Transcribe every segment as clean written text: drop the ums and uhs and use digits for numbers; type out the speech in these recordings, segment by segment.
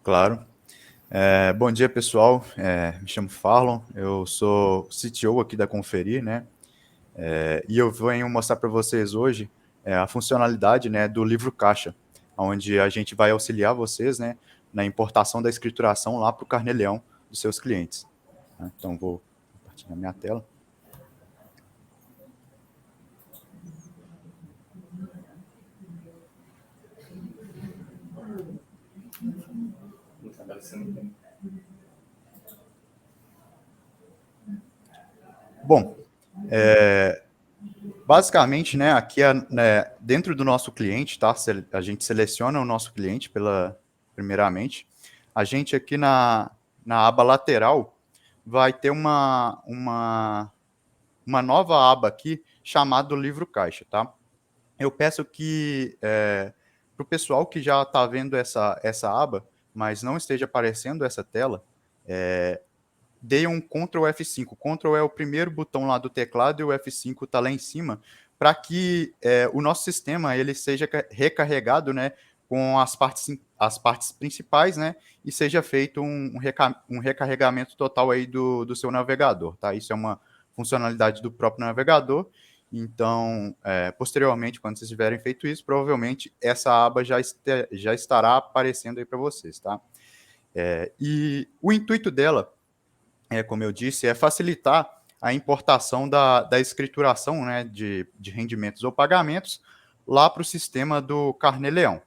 Claro. Bom dia, pessoal. Me chamo Farlon, eu sou CTO aqui da Conferir, né? E eu venho mostrar para vocês hoje a funcionalidade, né, do livro caixa, onde a gente vai auxiliar vocês, né, na importação da escrituração lá para o Carnê-Leão dos seus clientes, né? Então, vou compartilhar minha tela. Não está aparecendo. Bom, basicamente, né, aqui né, dentro do nosso cliente, tá? A gente seleciona o nosso cliente primeiramente. A gente aqui na aba lateral vai ter uma nova aba aqui chamada livro caixa, tá? Eu peço que para o pessoal que já está vendo essa aba, mas não esteja aparecendo essa tela, dê um Ctrl F5. Ctrl é o primeiro botão lá do teclado e o F5 está lá em cima, para que o nosso sistema ele seja recarregado, né, com as partes principais, né, e seja feito um recarregamento total aí do seu navegador, tá? Isso é uma funcionalidade do próprio navegador. Então, posteriormente, quando vocês tiverem feito isso, provavelmente essa aba já estará aparecendo aí para vocês, tá? E o intuito dela como eu disse, é facilitar a importação da escrituração, né, de rendimentos ou pagamentos lá para o sistema do Carnê-Leão.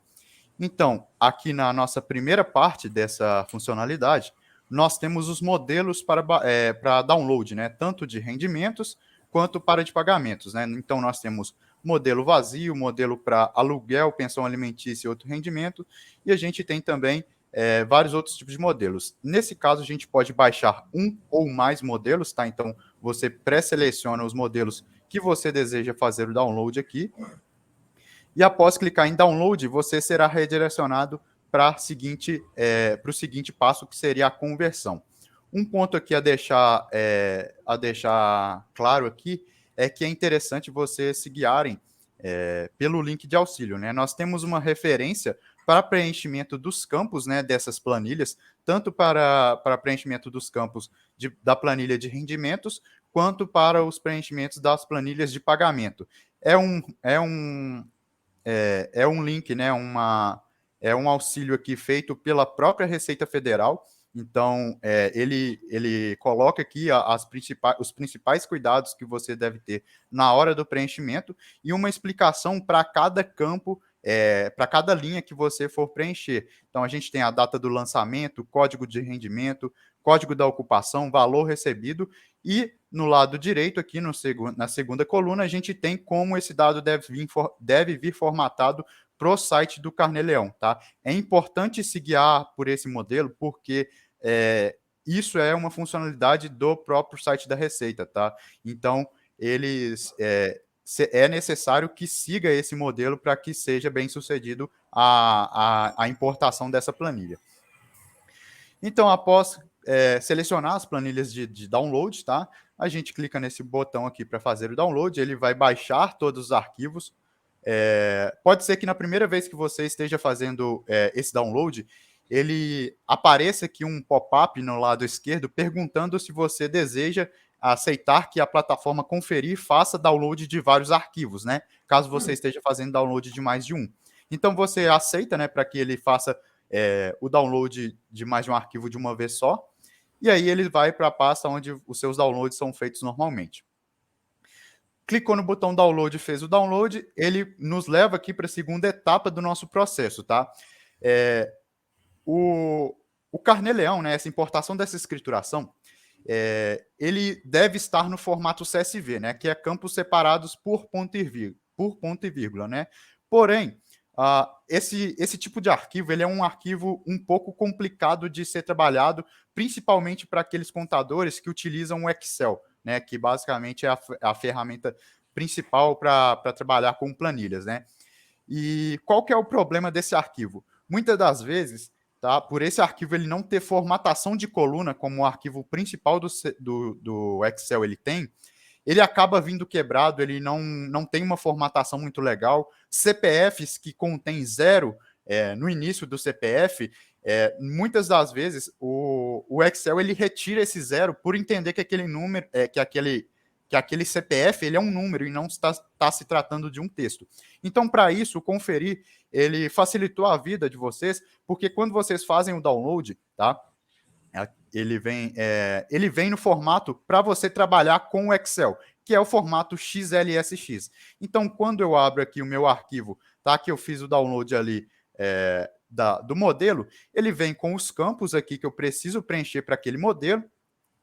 Então, aqui na nossa primeira parte dessa funcionalidade, nós temos os modelos para download, né, tanto de rendimentos quanto para de pagamentos, né? Então, nós temos modelo vazio, modelo para aluguel, pensão alimentícia e outro rendimento, e a gente tem também vários outros tipos de modelos. Nesse caso, a gente pode baixar um ou mais modelos, tá? Então, você pré-seleciona os modelos que você deseja fazer o download aqui, e após clicar em download, você será redirecionado para o seguinte passo, que seria a conversão. Um ponto aqui a deixar claro aqui é que é interessante vocês se guiarem pelo link de auxílio, né? Nós temos uma referência para preenchimento dos campos, né, dessas planilhas, tanto para preenchimento dos campos da planilha de rendimentos, quanto para os preenchimentos das planilhas de pagamento. É um link, né, é um auxílio aqui feito pela própria Receita Federal. Então, ele coloca aqui os principais cuidados que você deve ter na hora do preenchimento e uma explicação para cada campo, para cada linha que você for preencher. Então, a gente tem a data do lançamento, código de rendimento, código da ocupação, valor recebido, e no lado direito, aqui na segunda coluna, a gente tem como esse dado deve vir formatado para o site do Carnê-Leão, tá? É importante se guiar por esse modelo, porque isso é uma funcionalidade do próprio site da Receita, tá? Então, é necessário que siga esse modelo para que seja bem sucedido a importação dessa planilha. Então, após selecionar as planilhas de download, tá? A gente clica nesse botão aqui para fazer o download, ele vai baixar todos os arquivos. Pode ser que na primeira vez que você esteja fazendo esse download, ele apareça aqui um pop-up no lado esquerdo perguntando se você deseja aceitar que a plataforma Conferir faça download de vários arquivos, né? Caso você esteja fazendo download de mais de um. Então você aceita, né, para que ele faça o download de mais de um arquivo de uma vez só, e aí ele vai para a pasta onde os seus downloads são feitos normalmente. Clicou no botão download e fez o download, ele nos leva aqui para a segunda etapa do nosso processo, tá? O Carnê-Leão, né, essa importação dessa escrituração, ele deve estar no formato CSV, né, que é campos separados por ponto e vírgula, né? Porém, esse tipo de arquivo ele é um arquivo um pouco complicado de ser trabalhado, principalmente para aqueles contadores que utilizam o Excel, né, que basicamente é a ferramenta principal para trabalhar com planilhas, né? E qual que é o problema desse arquivo? Muitas das vezes, tá, por esse arquivo ele não ter formatação de coluna, como o arquivo principal do Excel ele tem, ele acaba vindo quebrado, ele não tem uma formatação muito legal. CPFs que contém zero no início do CPF, Muitas das vezes o Excel ele retira esse zero por entender que aquele número, que aquele CPF ele é um número e não está se tratando de um texto. Então, para isso, o Conferir ele facilitou a vida de vocês, porque quando vocês fazem o download, tá? Ele vem no formato para você trabalhar com o Excel, que é o formato XLSX. Então, quando eu abro aqui o meu arquivo, tá? Que eu fiz o download ali do modelo, ele vem com os campos aqui que eu preciso preencher para aquele modelo,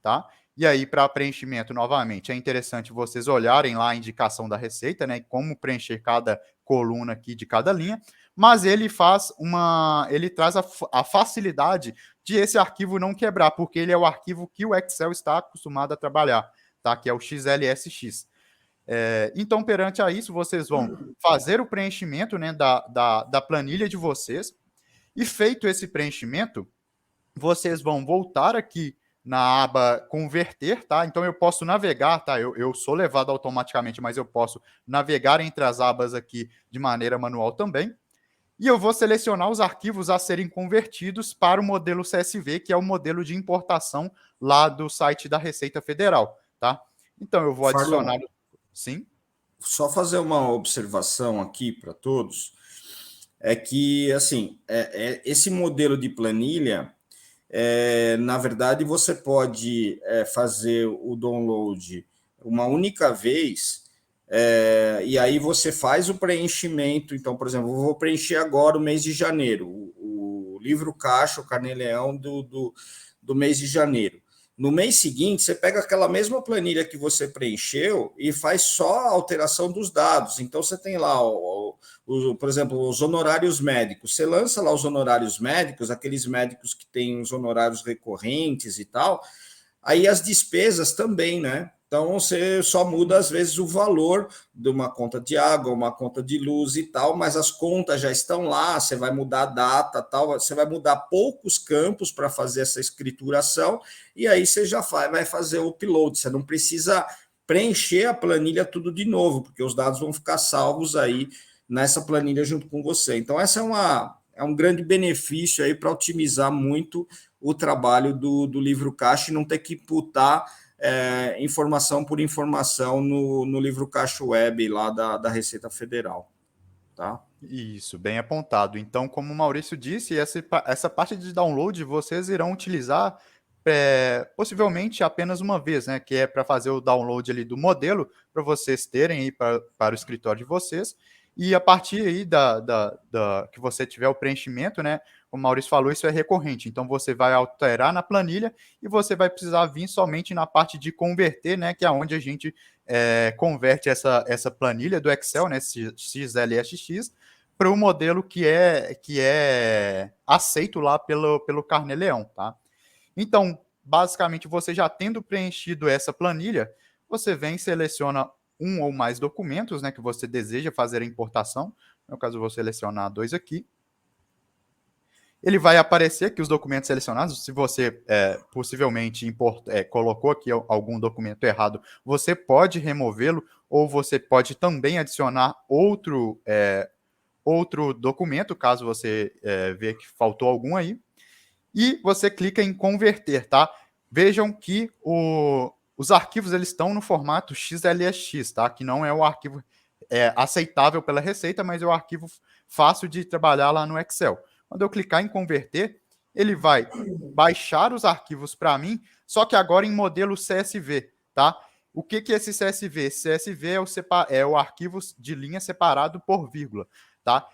tá? E aí, para preenchimento, novamente, é interessante vocês olharem lá a indicação da receita, né? Como preencher cada coluna aqui de cada linha, mas ele traz a facilidade de esse arquivo não quebrar, porque ele é o arquivo que o Excel está acostumado a trabalhar, tá? Que é o XLSX. Então, perante a isso, vocês vão fazer o preenchimento, né, da planilha de vocês, e feito esse preenchimento, vocês vão voltar aqui na aba converter, tá? Então eu posso navegar, tá? Eu sou levado automaticamente, mas eu posso navegar entre as abas aqui de maneira manual também. E eu vou selecionar os arquivos a serem convertidos para o modelo CSV, que é o modelo de importação lá do site da Receita Federal, tá? Então eu vou adicionar... Farlon, Sim? só fazer uma observação aqui para todos, é que, assim, esse modelo de planilha, na verdade, você pode fazer o download uma única vez, e aí você faz o preenchimento. Então, por exemplo, eu vou preencher agora o mês de janeiro, o livro caixa, o Carnê-Leão do mês de janeiro. No mês seguinte, você pega aquela mesma planilha que você preencheu e faz só a alteração dos dados. Então, você tem lá, por exemplo, os honorários médicos. Você lança lá os honorários médicos, aqueles médicos que têm os honorários recorrentes e tal. Aí as despesas também, né? Então, você só muda, às vezes, o valor de uma conta de água, uma conta de luz e tal, mas as contas já estão lá, você vai mudar a data, tal, você vai mudar poucos campos para fazer essa escrituração, e aí você já vai fazer o upload. Você não precisa preencher a planilha tudo de novo, porque os dados vão ficar salvos aí nessa planilha junto com você. Então, essa é um grande benefício aí para otimizar muito o trabalho do livro caixa e não ter que imputar informação por informação no livro caixa web lá da Receita Federal. Tá? Isso, bem apontado. Então, como o Maurício disse, essa parte de download vocês irão utilizar possivelmente apenas uma vez, né? Que é para fazer o download ali do modelo, para vocês terem aí para o escritório de vocês. E a partir aí que você tiver o preenchimento, né? Como o Maurício falou, isso é recorrente. Então, você vai alterar na planilha e você vai precisar vir somente na parte de converter, né? Que é onde a gente converte essa planilha do Excel, né? XLSX, para o modelo que é aceito lá pelo Carnê-Leão, tá? Então, basicamente, você já tendo preenchido essa planilha, você vem e seleciona um ou mais documentos, né, que você deseja fazer a importação. No caso, eu vou selecionar 2 aqui. Ele vai aparecer aqui os documentos selecionados. Se você possivelmente colocou aqui algum documento errado, você pode removê-lo, ou você pode também adicionar outro documento, caso você vê que faltou algum aí. E você clica em converter, tá? Vejam que os arquivos eles estão no formato XLSX, tá? Que não é o arquivo aceitável pela Receita, mas é o arquivo fácil de trabalhar lá no Excel. Quando eu clicar em converter, ele vai baixar os arquivos para mim, só que agora em modelo CSV, tá? O que é esse CSV? Esse CSV é o arquivo de linha separado por vírgula, tá?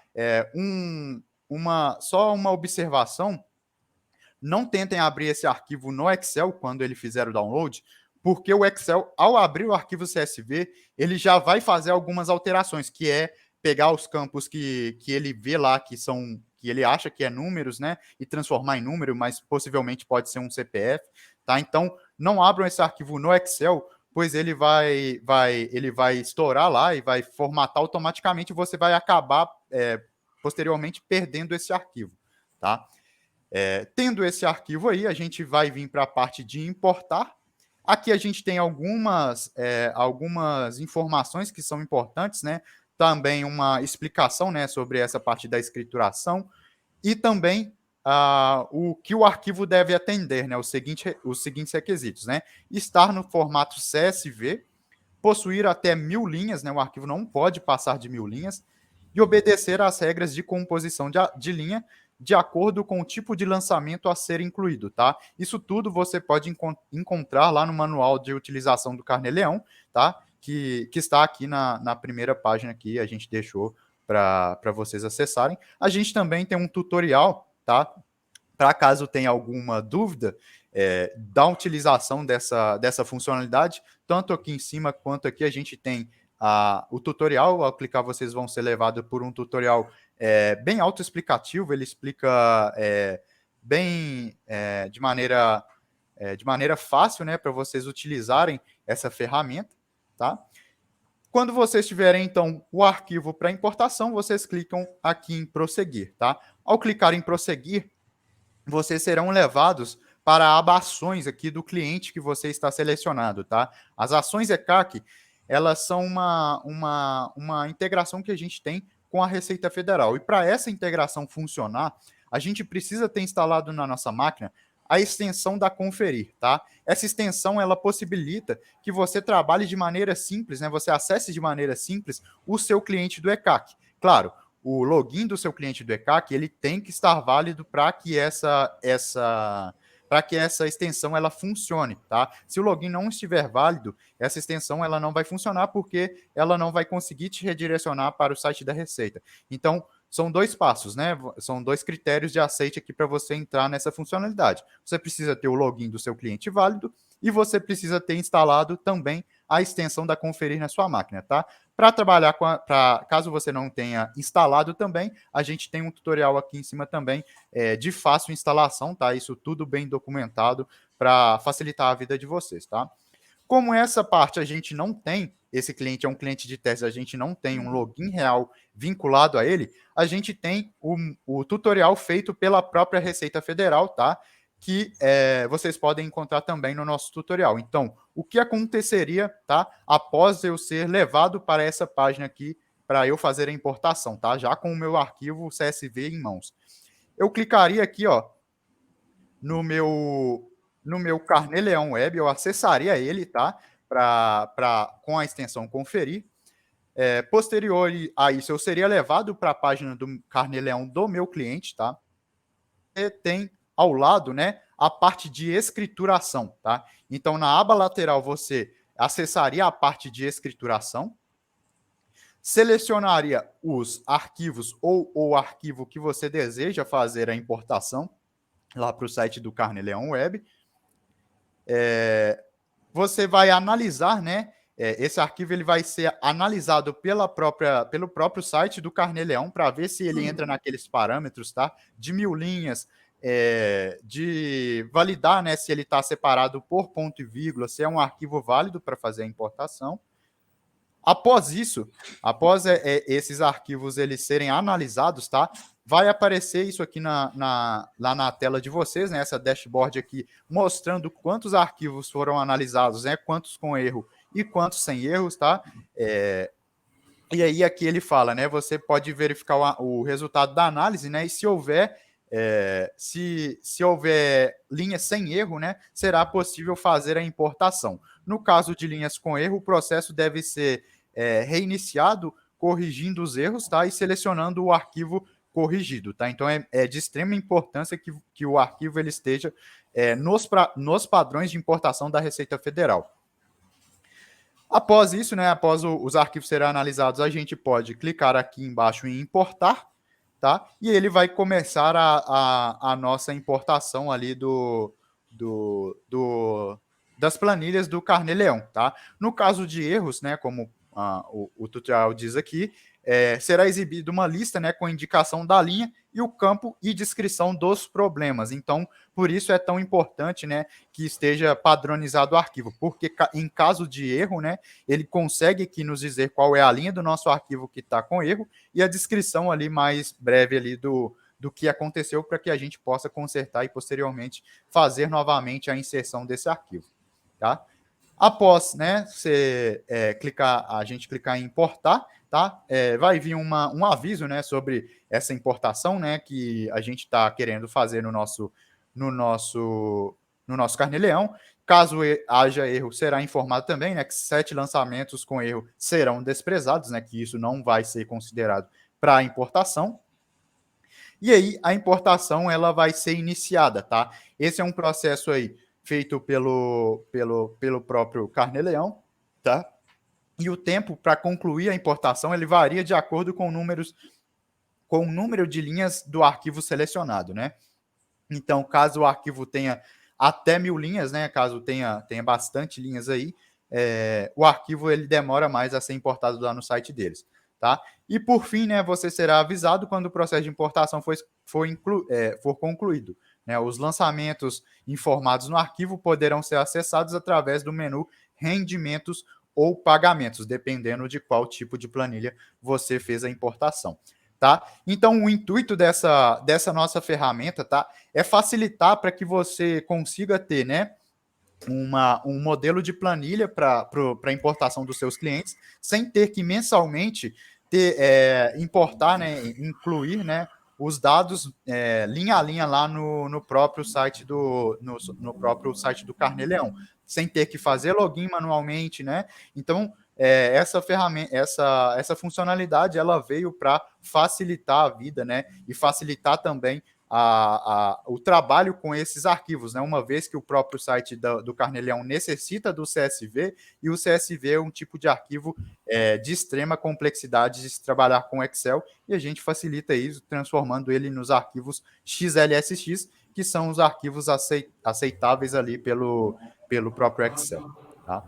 Só uma observação: não tentem abrir esse arquivo no Excel quando ele fizer o download, porque o Excel, ao abrir o arquivo CSV, ele já vai fazer algumas alterações, que é pegar os campos que ele vê lá, que ele acha que é números, né, e transformar em número, mas possivelmente pode ser um CPF, tá? Então, não abram esse arquivo no Excel, pois ele vai estourar lá e vai formatar automaticamente, e você vai acabar posteriormente perdendo esse arquivo, tá? Tendo esse arquivo aí, a gente vai vir para a parte de importar. Aqui a gente tem algumas informações que são importantes, né? Também uma explicação, né, sobre essa parte da escrituração, e também o que o arquivo deve atender, né? Os seguintes requisitos, né? Estar no formato CSV, possuir até 1000 linhas, né? O arquivo não pode passar de 1000 linhas, e obedecer às regras de composição de linha de acordo com o tipo de lançamento a ser incluído, tá? Isso tudo você pode encontrar lá no manual de utilização do Carnê-Leão, tá? Que está aqui na primeira página que a gente deixou para vocês acessarem. A gente também tem um tutorial, tá? Para caso tenha alguma dúvida da utilização dessa funcionalidade, tanto aqui em cima quanto aqui a gente tem o tutorial. Ao clicar, vocês vão ser levados por um tutorial bem autoexplicativo. Ele explica de maneira fácil, né, para vocês utilizarem essa ferramenta, tá? Quando vocês tiverem, então, o arquivo para importação, vocês clicam aqui em prosseguir, tá? Ao clicar em prosseguir, vocês serão levados para a aba ações aqui do cliente que você está selecionado, tá? As ações ECAC, elas são uma integração que a gente tem com a Receita Federal. E para essa integração funcionar, a gente precisa ter instalado na nossa máquina a extensão da Conferir, tá? Essa extensão, ela possibilita que você trabalhe de maneira simples, né? Você acesse de maneira simples o seu cliente do ECAC. Claro, o login do seu cliente do ECAC, ele tem que estar válido para que essa extensão ela funcione, tá? Se o login não estiver válido, essa extensão ela não vai funcionar porque ela não vai conseguir te redirecionar para o site da Receita. Então, são 2 passos, né? São 2 critérios de aceite aqui para você entrar nessa funcionalidade. Você precisa ter o login do seu cliente válido e você precisa ter instalado também a extensão da Conferir na sua máquina, tá? Para trabalhar caso você não tenha instalado também, a gente tem um tutorial aqui em cima também de fácil instalação, tá? Isso tudo bem documentado para facilitar a vida de vocês, tá? Como essa parte a gente não tem, esse cliente é um cliente de teste, a gente não tem um login real vinculado a ele, a gente tem o tutorial feito pela própria Receita Federal, tá? Que vocês podem encontrar também no nosso tutorial. Então, o que aconteceria, tá? Após eu ser levado para essa página aqui, para eu fazer a importação, tá? Já com o meu arquivo CSV em mãos. Eu clicaria aqui, ó, no meu Carnê-Leão Web, eu acessaria ele, tá? Com a extensão Conferir. Posterior a isso, eu seria levado para a página do Carnê-Leão do meu cliente, tá? E tem ao lado, né, a parte de escrituração, tá? Então, na aba lateral, você acessaria a parte de escrituração, selecionaria os arquivos ou o arquivo que você deseja fazer a importação lá para o site do Carnê-Leão Web. Você vai analisar, né? Esse arquivo ele vai ser analisado pelo próprio site do Carnê-Leão para ver se ele entra naqueles parâmetros, tá? De 1000 linhas, de validar, né, se ele está separado por ponto e vírgula, se é um arquivo válido para fazer a importação. Após isso, após esses arquivos eles serem analisados, tá? Vai aparecer isso aqui lá na tela de vocês, né? Essa dashboard aqui, mostrando quantos arquivos foram analisados, né? Quantos com erro e quantos sem erros, tá? E aí aqui ele fala, né? Você pode verificar o resultado da análise, né? E se houver se houver linhas sem erro, né, será possível fazer a importação. No caso de linhas com erro, o processo deve ser reiniciado, corrigindo os erros, tá, e selecionando o arquivo corrigido, tá? Então é de extrema importância que o arquivo ele esteja nos padrões de importação da Receita Federal. Após isso, né, após os arquivos serem analisados, a gente pode clicar aqui embaixo em importar, tá? E ele vai começar a nossa importação ali das planilhas do Carnê-Leão, tá? No caso de erros, né, como o tutorial diz aqui, será exibida uma lista, né, com a indicação da linha e o campo e descrição dos problemas. Então, por isso é tão importante, né, que esteja padronizado o arquivo, porque em caso de erro, né, ele consegue aqui nos dizer qual é a linha do nosso arquivo que está com erro e a descrição ali mais breve ali do que aconteceu para que a gente possa consertar e posteriormente fazer novamente a inserção desse arquivo, tá? Após, né, a gente clicar em importar, tá? Vai vir um aviso, né, sobre essa importação, né, que a gente está querendo fazer no nosso, no nosso Carnê-Leão. Caso haja erro, será informado também, né, que 7 lançamentos com erro serão desprezados, né, que isso não vai ser considerado para importação. E aí a importação ela vai ser iniciada, tá? Esse é um processo aí feito pelo próprio Carnê-Leão, tá? E o tempo para concluir a importação ele varia de acordo com o número de linhas do arquivo selecionado, né? Então, caso o arquivo tenha até 1000 linhas, né? Caso tenha bastante linhas aí, o arquivo ele demora mais a ser importado lá no site deles, tá? E por fim, né? Você será avisado quando o processo de importação for concluído. Né? Os lançamentos informados no arquivo poderão ser acessados através do menu Rendimentos ou Pagamentos, dependendo de qual tipo de planilha você fez a importação. Tá? Então, o intuito dessa nossa ferramenta, tá, é facilitar para que você consiga ter, né, um modelo de planilha para a importação dos seus clientes, sem ter que mensalmente importar, né, incluir, né, os dados linha a linha lá no próprio site no próprio site do Carnê-Leão, sem ter que fazer login manualmente, né? Então, essa ferramenta, essa funcionalidade, ela veio para facilitar a vida, né? E facilitar também o trabalho com esses arquivos, né? Uma vez que o próprio site do Carnê-Leão necessita do CSV, e o CSV é um tipo de arquivo de extrema complexidade de se trabalhar com Excel, e a gente facilita isso transformando ele nos arquivos XLSX, que são os arquivos aceitáveis ali pelo próprio Excel. Tá?